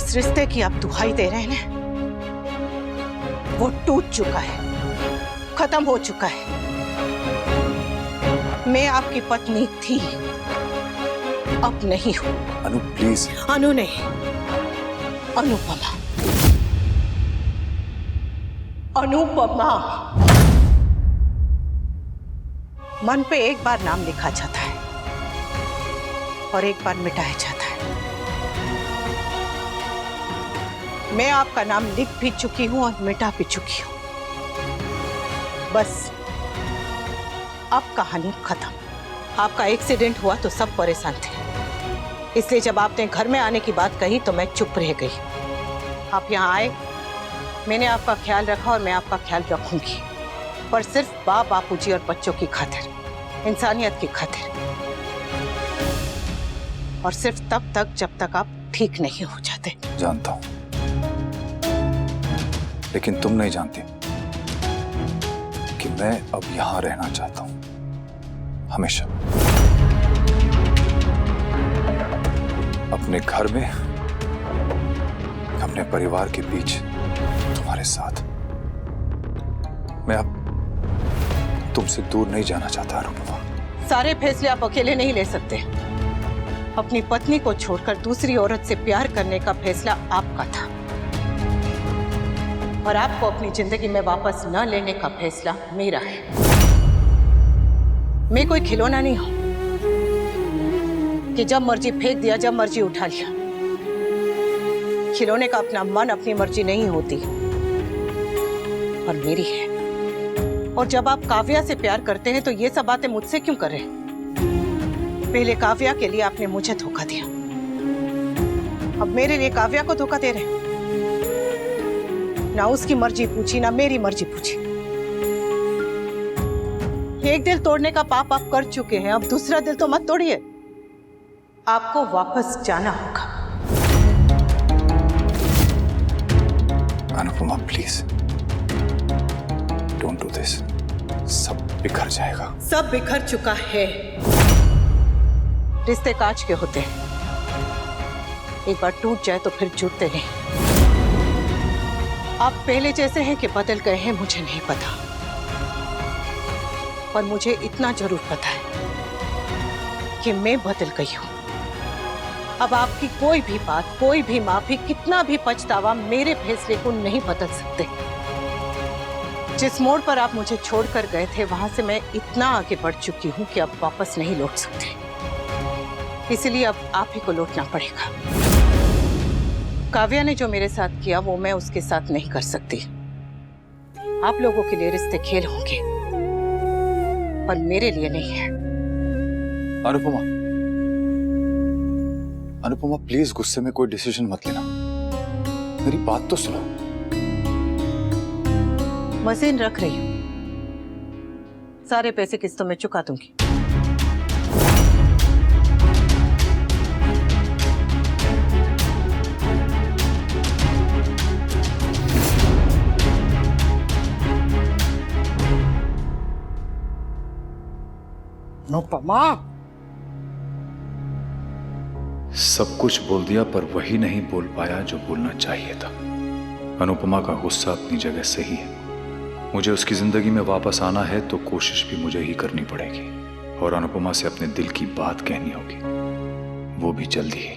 जिस रिश्ते की आप दुहाई दे रहे हैं ना, वो टूट चुका है, खत्म हो चुका है। मैं आपकी पत्नी थी, अब नहीं हूं। अनु प्लीज। अनु नहीं, अनुपमा। अनुपमा। मन पे एक बार नाम लिखा जाता है और एक बार मिटाया जाता है। मैं आपका नाम लिख भी चुकी हूं और मिटा भी चुकी हूं। बस अब कहानी खत्म। आपका एक्सीडेंट हुआ तो सब परेशान थे, इसलिए जब आपने घर में आने की बात कही तो मैं चुप रह गई। आप यहाँ आए, मैंने आपका ख्याल रखा और मैं आपका ख्याल रखूंगी, पर सिर्फ बापूजी और बच्चों की खातिर, इंसानियत की खातिर, और सिर्फ तब तक जब तक आप ठीक नहीं हो जाते। जानता हूं, लेकिन तुम नहीं जानती कि मैं अब यहां रहना चाहता हूं, हमेशा। अपने घर में, अपने परिवार के बीच, तुम्हारे साथ। मैं अब तुमसे दूर नहीं जाना चाहता अनुपमा। सारे फैसले आप अकेले नहीं ले सकते। अपनी पत्नी को छोड़कर दूसरी औरत से प्यार करने का फैसला आपका था, और आपको अपनी जिंदगी में वापस न लेने का फैसला मेरा है। मैं कोई खिलौना नहीं हूं कि जब मर्जी फेंक दिया, जब मर्जी उठा लिया। खिलौने का अपना मन, अपनी मर्जी नहीं होती, और मेरी है। और जब आप काव्या से प्यार करते हैं तो ये सब बातें मुझसे क्यों कर रहे हैं? पहले काव्या के लिए आपने मुझे धोखा दिया, अब मेरे लिए काव्या को धोखा दे रहे हैं। ना उसकी मर्जी पूछी, ना मेरी मर्जी पूछी। एक दिल तोड़ने का पाप आप कर चुके हैं, अब दूसरा दिल तो मत तोड़िए। आपको वापस जाना होगा। Anupama please, don't do this. सब बिखर जाएगा। सब बिखर चुका है। रिश्ते कांच के होते हैं, एक बार टूट जाए तो फिर जुड़ते नहीं। आप पहले जैसे हैं कि बदल गए हैं, मुझे नहीं पता, पर मुझे इतना जरूर पता है कि मैं बदल गई हूं। अब आपकी कोई भी बात, कोई भी माफी, कितना भी पछतावा मेरे फैसले को नहीं बदल सकते। जिस मोड़ पर आप मुझे छोड़कर गए थे, वहां से मैं इतना आगे बढ़ चुकी हूं कि अब वापस नहीं लौट सकते। इसलिए अब आप ही को लौटना पड़ेगा। काव्या ने जो मेरे साथ किया वो मैं उसके साथ नहीं कर सकती। आप लोगों के लिए रिश्ते खेल होंगे, पर मेरे लिए नहीं है। अनुपमा, अनुपमा प्लीज गुस्से में कोई डिसीजन मत लेना, मेरी बात तो सुनो। मशीन रख रही हूं, सारे पैसे किस्तों में चुका दूंगी। अनुपमा, सब कुछ बोल दिया, पर वही नहीं बोल पाया जो बोलना चाहिए था। अनुपमा का गुस्सा अपनी जगह सही है। मुझे उसकी जिंदगी में वापस आना है तो कोशिश भी मुझे ही करनी पड़ेगी, और अनुपमा से अपने दिल की बात कहनी होगी, वो भी जल्दी ही।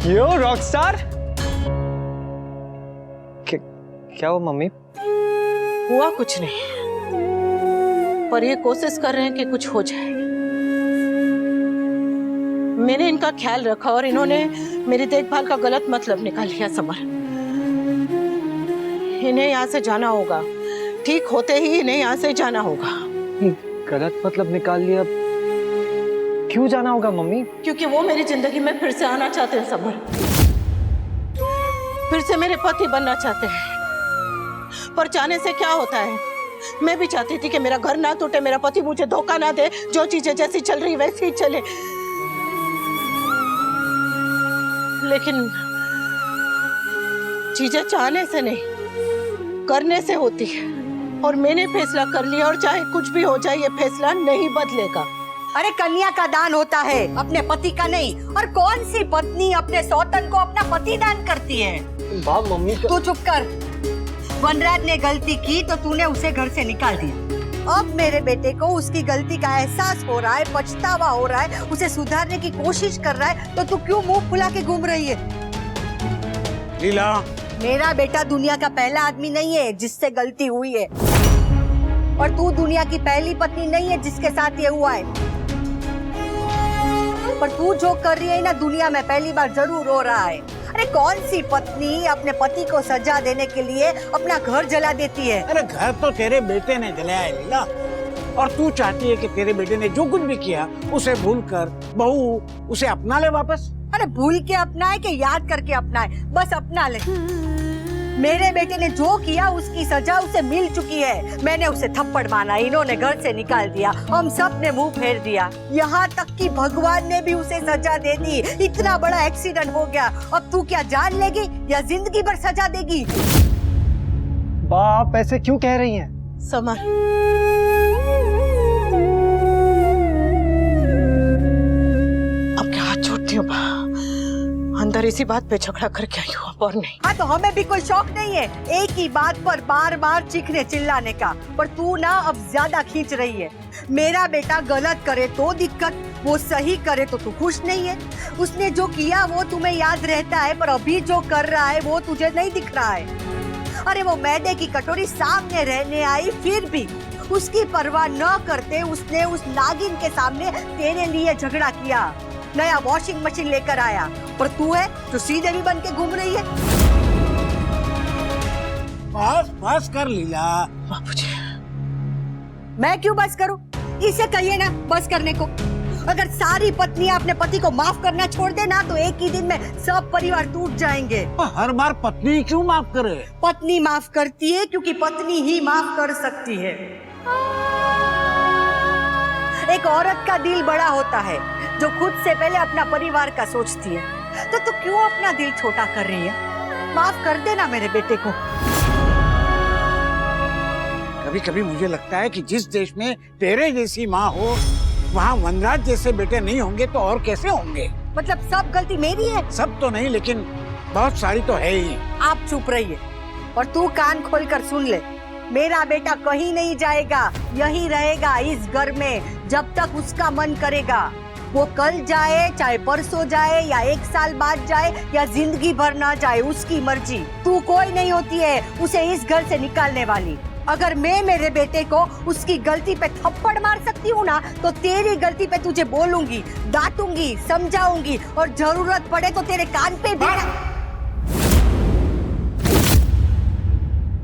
यो रॉकस्टार। क्या हुआ मम्मी? हुआ कुछ नहीं, पर ये कोशिश कर रहे हैं कि कुछ हो जाए। मैंने इनका ख्याल रखा और इन्होंने मेरी देखभाल का गलत मतलब निकाल लिया। समर, इन्हें यहाँ से जाना होगा। ठीक होते ही इन्हें यहाँ से जाना होगा। गलत मतलब निकाल लिया? क्यों जाना होगा मम्मी? क्योंकि वो मेरी जिंदगी में फिर से आना चाहते हैं समर, फिर से मेरे पति बनना चाहते हैं। पर जाने से क्या होता है? मैं भी चाहती थी कि मेरा घर ना टूटे, मेरा पति मुझे धोखा ना दे, जो चीजें जैसी चल रही वैसी ही चले। लेकिन चीजें चाहने से नहीं, करने से होती है। और मैंने फैसला कर लिया और चाहे कुछ भी हो जाए ये फैसला नहीं बदलेगा। अरे कन्या का दान होता है, अपने पति का नहीं। और कौन सी पत्नी अपने सौतन को अपना पति दान करती है? बाप मम्मी तू चुप कर। वनराज ने गलती की तो तूने उसे घर से निकाल दिया। अब मेरे बेटे को उसकी गलती का एहसास हो रहा है, पछतावा हो रहा है, उसे सुधारने की कोशिश कर रहा है, तो तू क्यों मुंह फुला के घूम रही है? लीला, मेरा बेटा दुनिया का पहला आदमी नहीं है जिससे गलती हुई है, और तू दुनिया की पहली पत्नी नहीं है जिसके साथ ये हुआ है। पर तू जो कर रही है ना, दुनिया में पहली बार जरूर हो रहा है। अरे कौन सी पत्नी अपने पति को सजा देने के लिए अपना घर जला देती है? अरे घर तो तेरे बेटे ने जलाया है लीला, और तू चाहती है कि तेरे बेटे ने जो कुछ भी किया उसे भूलकर बहू उसे अपना ले वापस। अरे भूल के अपनाए कि याद करके अपनाए, बस अपना ले। मेरे बेटे ने जो किया उसकी सजा उसे मिल चुकी है। मैंने उसे थप्पड़ मारा, इन्होंने घर से निकाल दिया, हम सब ने मुंह फेर दिया, यहाँ तक कि भगवान ने भी उसे सजा दे दी। इतना बड़ा एक्सीडेंट हो गया, अब तू क्या जान लेगी या जिंदगी भर सजा देगी? बाप ऐसे क्यों कह रही हैं? समर, अब क्या हाथ छोड़ती हूँ? अंदर इसी बात पे झगड़ा करके आई हूँ और नहीं। हाँ तो हमें भी कोई शौक नहीं है एक ही बात पर बार बार चीखने चिल्लाने का, पर तू ना अब ज्यादा खींच रही है। मेरा बेटा गलत करे तो दिक्कत, वो सही करे तो तू खुश नहीं है। उसने जो किया वो तुम्हें याद रहता है, पर अभी जो कर रहा है वो तुझे नहीं दिख रहा है। अरे वो मैदे की कटोरी सामने रहने आई, फिर भी उसकी परवाह न करते उसने उस नागिन के सामने तेरे लिए झगड़ा किया, नया वॉशिंग मशीन लेकर आया, पर तू है जो सीधे भी बन के घूम रही है। बस बस कर लीला। बापूजी, मैं क्यों बस करूं? इसे कहिए ना बस करने को। अगर सारी पत्नियां अपने पति को माफ करना छोड़ दे ना, तो एक ही दिन में सब परिवार टूट जाएंगे। हर बार पत्नी क्यों माफ करे? पत्नी माफ करती है क्योंकि पत्नी ही माफ कर सकती है। एक औरत का दिल बड़ा होता है जो खुद से पहले अपना परिवार का सोचती है। तो तू क्यों अपना दिल छोटा कर रही है? माफ कर देना मेरे बेटे को। कभी कभी मुझे लगता है कि जिस देश में तेरे जैसी माँ हो, वहाँ वनराज जैसे बेटे नहीं होंगे तो और कैसे होंगे? मतलब सब गलती मेरी है? सब तो नहीं, लेकिन बहुत सारी तो है ही। आप चुप रहिए और तू कान खोलकर सुन ले। मेरा बेटा कहीं नहीं जाएगा, यही रहेगा इस घर में जब तक उसका मन करेगा। वो कल जाए, चाहे परसों जाए, या 1 साल बाद जाए, या जिंदगी भर ना जाए, उसकी मर्जी। तू कोई नहीं होती है उसे इस घर से निकालने वाली। अगर मैं मेरे बेटे को उसकी गलती पे थप्पड़ मार सकती हूँ ना, तो तेरी गलती पे तुझे बोलूंगी, डांटूंगी, समझाऊंगी, और जरूरत पड़े तो तेरे कान पे भी।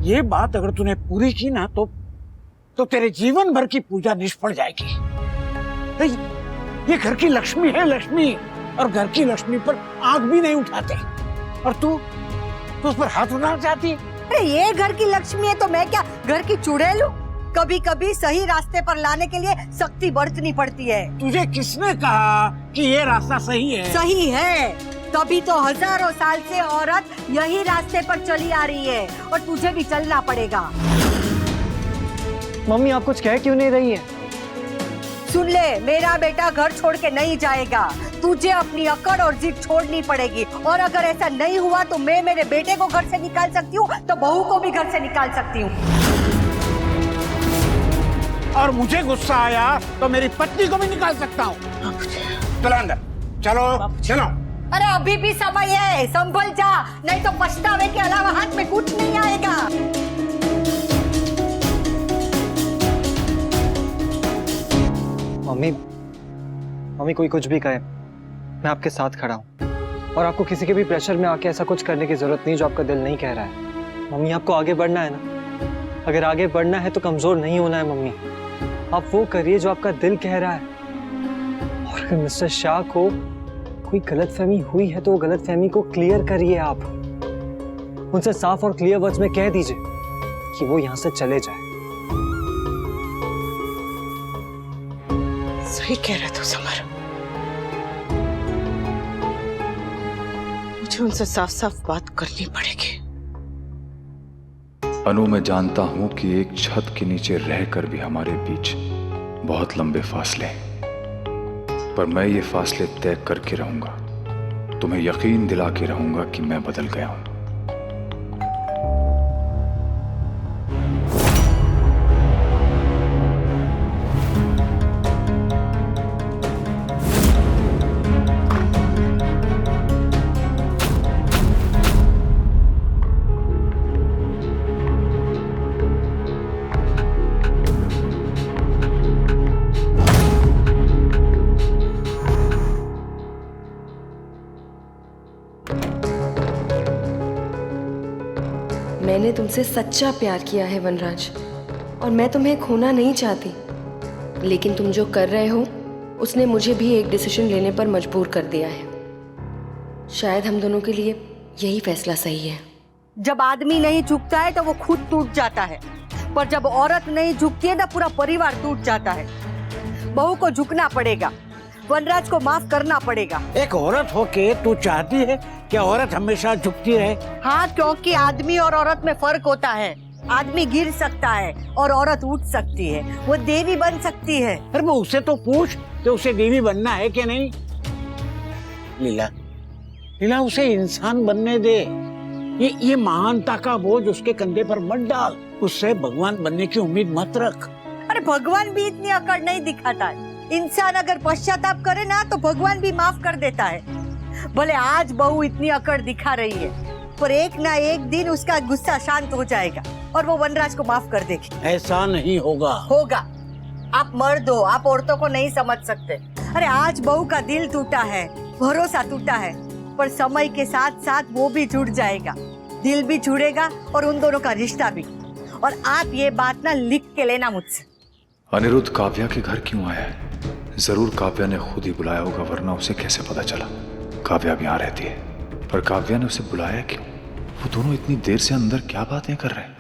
ये बात अगर तूने पूरी की ना, तो तेरे जीवन भर की पूजा निष्फल जाएगी। ये घर की लक्ष्मी है, लक्ष्मी, और घर की लक्ष्मी पर आंख भी नहीं उठाते, और तू उस पर हाथ उठाना चाहती है। अरे ये घर की लक्ष्मी है तो मैं क्या घर की चुड़ैल हूं? कभी कभी सही रास्ते पर लाने के लिए सख्ती बरतनी पड़ती है। तुझे किसने कहा कि ये रास्ता सही है? सही है, तभी तो हजारों साल से औरत यही रास्ते पर चली आ रही है, और तुझे भी चलना पड़ेगा। मम्मी आप कुछ कह क्यों नहीं रही है? सुन ले, मेरा बेटा घर छोड़ के नहीं जाएगा। तुझे अपनी अकड़ और जिद छोड़नी पड़ेगी, और अगर ऐसा नहीं हुआ तो मैं मेरे बेटे को घर से निकाल सकती हूँ, तो बहू को भी घर से निकाल सकती हूँ। और मुझे गुस्सा आया तो मेरी पत्नी को भी निकाल सकता हूँ। चलो अंदर, चलो चलो। अरे अभी भी समय है, संभल जा, नहीं तो पछतावे के अलावा हाथ में कुछ नहीं आएगा। मम्मी कोई कुछ भी कहे, मैं आपके साथ खड़ा हूँ, और आपको किसी के भी प्रेशर में आके ऐसा कुछ करने की जरूरत नहीं जो आपका दिल नहीं कह रहा है। मम्मी आपको आगे बढ़ना है ना, अगर आगे बढ़ना है तो कमजोर नहीं होना है। मम्मी आप वो करिए जो आपका दिल कह रहा है, और अगर मिस्टर शाह को कोई गलतफहमी हुई है तो वो गलतफहमी को क्लियर करिए। आप उनसे साफ और क्लियर वर्ड्स में कह दीजिए कि वो यहाँ से चले जाए। सही कह रहे थे समर, मुझे उनसे साफ साफ बात करनी पड़ेगी। अनु, मैं जानता हूं कि एक छत के नीचे रहकर भी हमारे बीच बहुत लंबे फासले हैं, पर मैं ये फासले तय करके रहूंगा। तुम्हें यकीन दिला के रहूंगा कि मैं बदल गया हूं। मैंने तुमसे सच्चा प्यार किया है वनराज, और मैं तुम्हें खोना नहीं चाहती, लेकिन तुम जो कर रहे हो उसने मुझे भी एक डिसीजन लेने पर मजबूर कर दिया है। शायद हम दोनों के लिए यही फैसला सही है। जब आदमी नहीं झुकता है तो वो खुद टूट जाता है, पर जब औरत नहीं झुकती है तो पूरा परिवार टूट जाता है। बहू को झुकना पड़ेगा, वनराज को माफ करना पड़ेगा। एक औरत होके तू चाहती है कि औरत हमेशा झुकती रहे? हाँ, क्योंकि आदमी और औरत में फर्क होता है। आदमी गिर सकता है और औरत उठ सकती है, वो देवी बन सकती है। अरे वो उसे तो पूछ कि उसे देवी बनना है कि नहीं। लीला, लीला उसे इंसान बनने दे। ये महानता का बोझ उसके कंधे पर मत डाल। उससे भगवान बनने की उम्मीद मत रख। अरे भगवान भी इतनी अकड़ नहीं दिखाता है। इंसान अगर पश्चाताप करे ना तो भगवान भी माफ कर देता है। भले आज बहू इतनी अकड़ दिखा रही है, पर एक ना एक दिन उसका गुस्सा शांत हो जाएगा और वो वनराज को माफ कर देगी। ऐसा नहीं होगा। होगा। आप मर्द हो, आप औरतों को नहीं समझ सकते। अरे आज बहू का दिल टूटा है, भरोसा टूटा है, पर समय के साथ साथ वो भी जुड़ जाएगा, दिल भी जुड़ेगा और उन दोनों का रिश्ता भी। और आप ये बात ना लिख के लेना मुझसे। अनिरुद्ध काव्या के घर क्यों आया है? जरूर काव्या ने खुद ही बुलाया होगा, वरना उसे कैसे पता चला काव्या भी यहाँ रहती है। पर काव्या ने उसे बुलाया क्यों? वो दोनों इतनी देर से अंदर क्या बातें कर रहे हैं?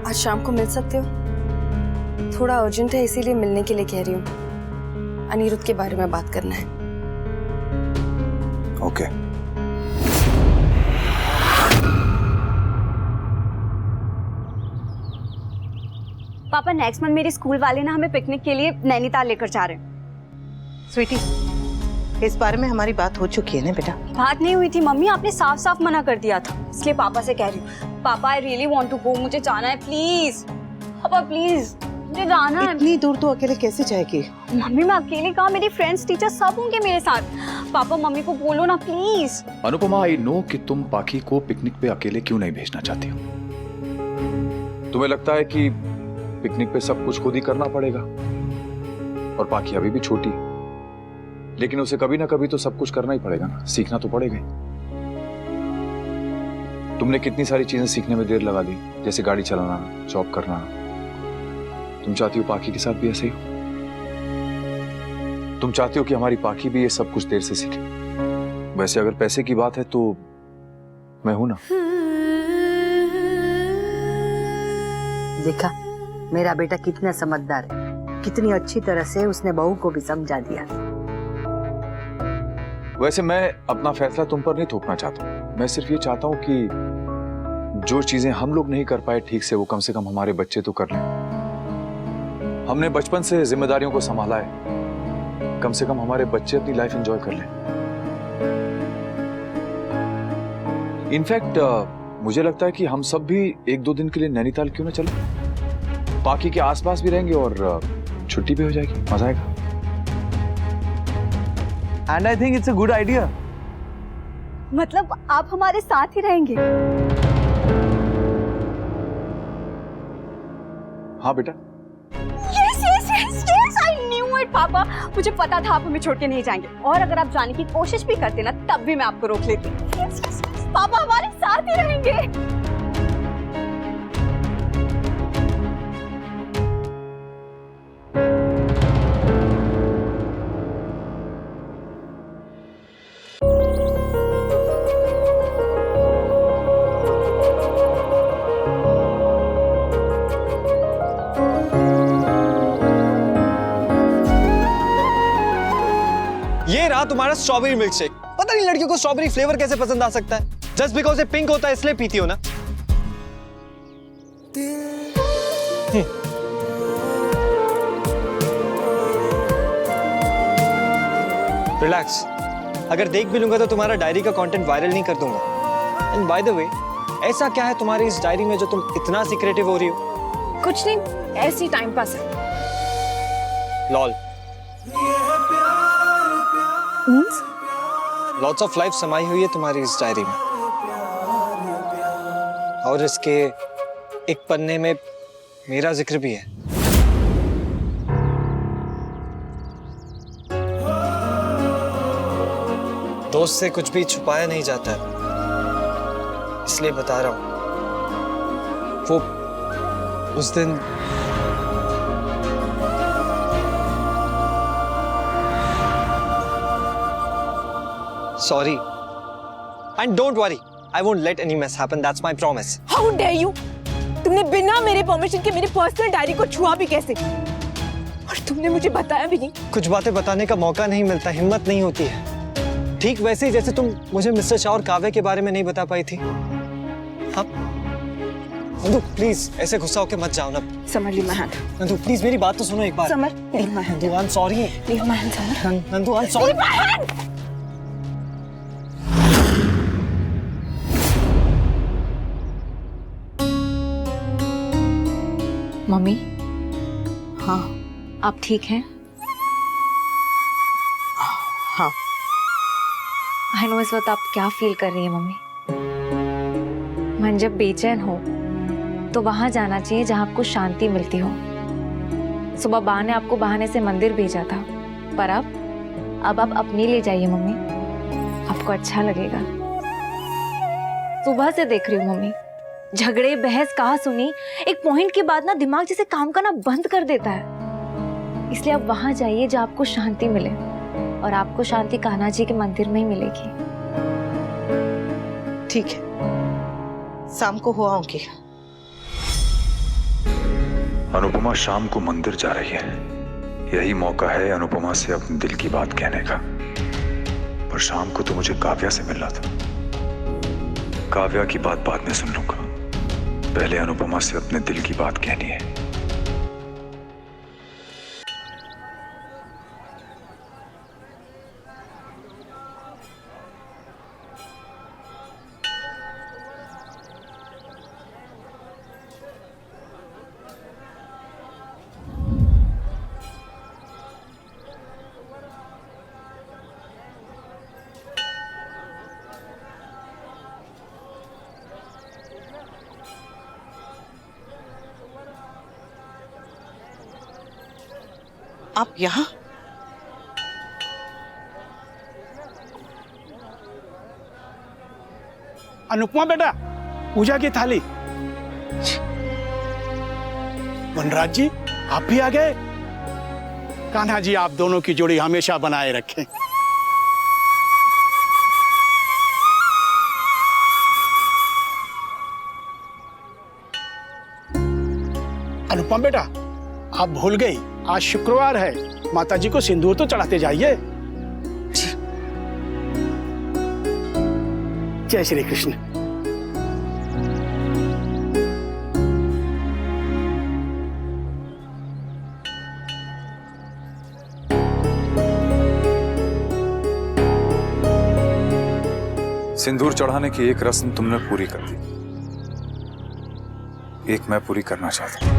आज शाम को मिल सकते हो? थोड़ा अर्जेंट है, इसीलिए मिलने के लिए कह रही हूँ। अनिरुद्ध के बारे में बात करना है। ओके। पापा, नेक्स्ट मंथ मेरे स्कूल वाले ना हमें पिकनिक के लिए नैनीताल लेकर जा रहे हैं। स्वीटी, इस बारे में हमारी बात हो चुकी है ना बेटा? बात नहीं हुई थी मम्मी, आपने साफ साफ मना कर दिया था, इसलिए पापा से कह रही हूँ। पापा, I really want to go, मुझे जाना है, प्लीज पापा, प्लीज मुझे जाना है। इतनी दूर तो अकेले कैसे जाएगी? मम्मी, मैं अकेले कहाँ, मेरी फ्रेंड्स टीचर सब होंगे मेरे साथ। पापा मम्मी को बोलो ना प्लीज। अनुपमा, आई नो कि तुम पाखी को पिकनिक पे अकेले क्यों नहीं भेजना चाहती हो। तुम्हें लगता है कि पिकनिक पे सब कुछ खुद ही करना पड़ेगा, और पाखी अभी भी छोटी है, लेकिन उसे कभी ना कभी तो सब कुछ करना ही पड़ेगा ना, सीखना तो पड़ेगा ही। तुमने कितनी सारी चीजें सीखने में देर लगा दी, जैसे गाड़ी चलाना, जॉब करना। तुम चाहती हो पाखी के साथ भी ऐसे ही हो? तुम चाहती हो कि हमारी पाखी भी ये सब कुछ देर से सीखे। वैसे अगर पैसे की बात है तो मैं हूं ना। देखा मेरा बेटा कितना समझदार है, कितनी अच्छी तरह से उसने बहू को भी समझा दिया। वैसे मैं अपना फैसला तुम पर नहीं थोपना चाहता हूं। मैं सिर्फ ये चाहता हूं कि जो चीजें हम लोग नहीं कर पाए ठीक से, वो कम से कम हमारे बच्चे तो कर लें। हमने बचपन से जिम्मेदारियों को संभाला है, कम से कम हमारे बच्चे अपनी लाइफ एंजॉय कर लें। इनफैक्ट मुझे लगता है कि हम सब भी एक दो दिन के लिए नैनीताल क्यों ना चले। पाखी के आसपास भी रहेंगे और छुट्टी भी हो जाएगी, मजा आएगा। And I think it's a good idea. मतलब आप हमारे साथ ही रहेंगे? हाँ बेटा। Yes, yes, yes, yes, I knew it, पापा। मुझे पता था आप हमें छोड़ के नहीं जाएंगे, और अगर आप जाने की कोशिश भी करते ना तब भी मैं आपको रोक लेती। Yes, yes, yes, पापा हमारे साथ ही रहेंगे। रहा तुम्हारा स्ट्रॉबेरी मिल्क शेक। पता नहीं लड़कियों को स्ट्रॉबेरी फ्लेवर कैसे पसंद आ सकता है। जस्ट बिकॉज ये पिंक होता है इसलिए पीती हो ना। रिलैक्स, अगर देख भी लूंगा तो तुम्हारा डायरी का कंटेंट वायरल नहीं कर दूंगा। एंड बाय द वे, ऐसा क्या है तुम्हारी इस डायरी में जो तुम इतना सीक्रेटिव हो रही हो? कुछ नहीं, ऐसी टाइम पास है। Lol, means lots of life समाई हुई है तुम्हारी इस डायरी में, और इसके एक पन्ने में मेरा जिक्र भी है। दोस्त से कुछ भी छुपाया नहीं जाता है, इसलिए बता रहा हूं। वो उस दिन sorry, and don't worry, I won't let any miss happen, that's my promise. How dare you! तुमने बिना मेरे परमिशन के मेरी पर्सनल डायरी को छुआ भी कैसे? और तुमने मुझे बताया भी नहीं। कुछ बातें बताने का मौका नहीं मिलता, हिम्मत नहीं होती है। ठीक वैसे ही जैसे तुम मुझे मिस्टर शाह और काव्या के बारे में नहीं बता पाई थी। हाँ नंदू, प्लीज ऐसे गुस्सा होके मत जाओ ना। Samar, leave my hand. Nandu please मेरी बात तो सुनो एक बार। Samar, leave my hand. Nandu I am sorry. Leave my hand Samar. Nandu I am sorry. Leave my hand. Mummy, हाँ आप ठीक हैं? हाँ। आई नो इस वक्त आप क्या फील कर रही हैं मम्मी। मन जब बेचैन हो तो वहां जाना चाहिए जहां आपको शांति मिलती हो। सुबह बा ने आपको बहाने से मंदिर भेजा था, पर अब आप अपने लिए जाइए मम्मी, आपको अच्छा लगेगा। सुबह से देख रही हूँ मम्मी, झगड़े बहस कहा सुनी, एक पॉइंट के बाद ना दिमाग जैसे काम करना बंद कर देता है। इसलिए आप वहां जाइए जहां आपको शांति मिले, और आपको शांति कान्हा जी के मंदिर में ही मिलेगी। ठीक है, शाम को हो आऊंगी। अनुपमा शाम को मंदिर जा रही है, यही मौका है अनुपमा से अपने दिल की बात कहने का। पर शाम को तो मुझे काव्या से मिलना था। काव्या की बात बाद में सुन लूंगा, पहले अनुपमा से अपने दिल की बात कहनी है। आप यहाँ? अनुपमा बेटा, पूजा की थाली। वनराज जी, आप भी आ गए। कान्हा जी आप दोनों की जोड़ी हमेशा बनाए रखें। अनुपमा बेटा, आप भूल गई, आज शुक्रवार है, माताजी को सिंदूर तो चढ़ाते जाइए। जय श्री कृष्ण। सिंदूर चढ़ाने की एक रस्म तुमने पूरी कर दी, एक मैं पूरी करना चाहता हूं।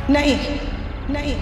नहीं नहीं,